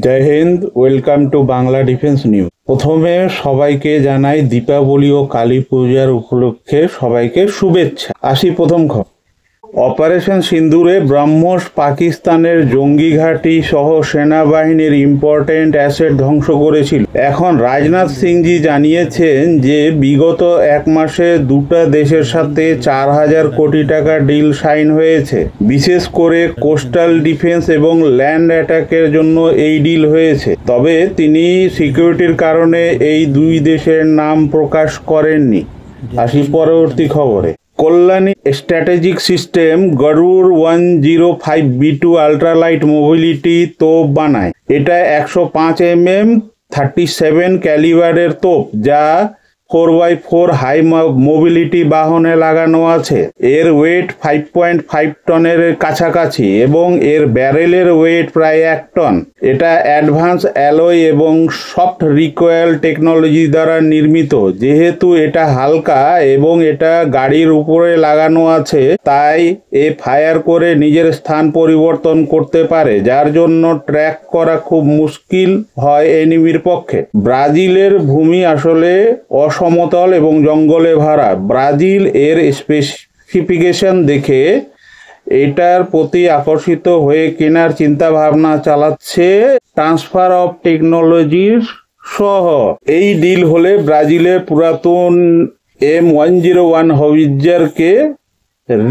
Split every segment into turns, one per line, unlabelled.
Joy Hind, welcome to Bangla defence news. প্রথমে সবাইকে জানাই দীপাবলি ও কালী পূজার উপলক্ষে সবাইকে শুভেচ্ছা। আসি প্রথম খবর। অপারেশন সিন্দুরে ব্রহ্মস পাকিস্তানের জঙ্গি ঘাঁটি সহ সেনাবাহিনীর ইম্পর্টেন্ট অ্যাসেট ধ্বংস করেছিল। এখন রাজনাথ সিংজি জানিয়েছেন যে বিগত এক মাসে দুটো দেশের সাথে 4,000 কোটি টাকা ডিল সাইন হয়েছে। বিশেষ করে কোস্টাল ডিফেন্স এবং ল্যান্ড অ্যাটাকের জন্য এই ডিল হয়েছে। তবে তিনি সিকিউরিটির কারণে এই দুই দেশের নাম প্রকাশ করেননি। আসি পরবর্তী খবরে। কল্যাণী স্ট্র্যাটেজিক সিস্টেম গরুড় 105B2 আল্ট্রালাইট মোবিলিটি তোপ বানায়। এটা 105 mm 37 ক্যালিবারের তোপ, যা 4x4 হাই মোবিলিটি বাহনে লাগানো আছে। এর ওয়েট 5.5 টনের কাছাকাছি এবং এর ব্যারেলের ওয়েট প্রায় 1 টন। এটা অ্যাডভান্স অ্যালয় এবং সফট রিকয়েল টেকনোলজি দ্বারা নির্মিত। যেহেতু এটা হালকা এবং এটা গাড়ির উপরে লাগানো আছে, তাই এ ফায়ার করে নিজের স্থান পরিবর্তন করতে পারে, যার জন্য ট্র্যাক করা খুব মুশকিল হয় এনিমির পক্ষে। ব্রাজিলের ভূমি আসলে সমতল এবং জঙ্গলে ভরা। ব্রাজিল এর স্পেসিফিকেশন দেখে এটার প্রতি আকর্ষিত হয়ে কেনার চিন্তা ভাবনা চালাচ্ছে ট্রান্সফার অফ টেকনোলজির সহ। এই ডিল হলে ব্রাজিলের পুরাতন M101 হবিটজারকে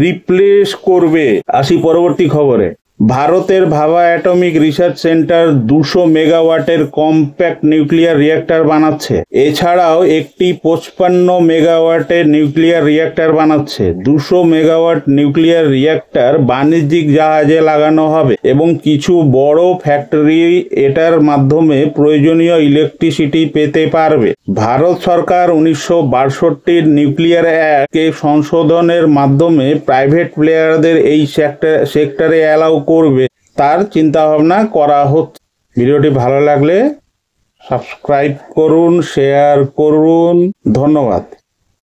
রিপ্লেস করবে। আসি পরবর্তী খবরে। ভারতের ভাবা অ্যাটমিক রিসার্চ সেন্টার 200 মেগাওয়াটের কম্প্যাক্ট নিউক্লিয়ার রিঅ্যাক্টর বানাচ্ছে। এছাড়াও একটি 55 মেগাওয়াটের নিউক্লিয়ার রিঅ্যাক্টর বানাচ্ছে। 200 মেগাওয়াট নিউক্লিয়ার রিঅ্যাক্টর বাণিজ্যিক জাহাজে লাগানো হবে এবং কিছু বড় ফ্যাক্টরি এটার মাধ্যমে প্রয়োজনীয় ইলেকট্রিসিটি পেতে পারবে। ভারত সরকার 1962 নিউক্লিয়ার অ্যাক্টকে সংশোধনের মাধ্যমে প্রাইভেট প্লেয়ারদের এই সেক্টরে অ্যালাউ করবে, তার চিন্তাভাবনা করা হচ্ছে। ভিডিওটি ভালো লাগলে সাবস্ক্রাইব করুন, শেয়ার করুন। ধন্যবাদ।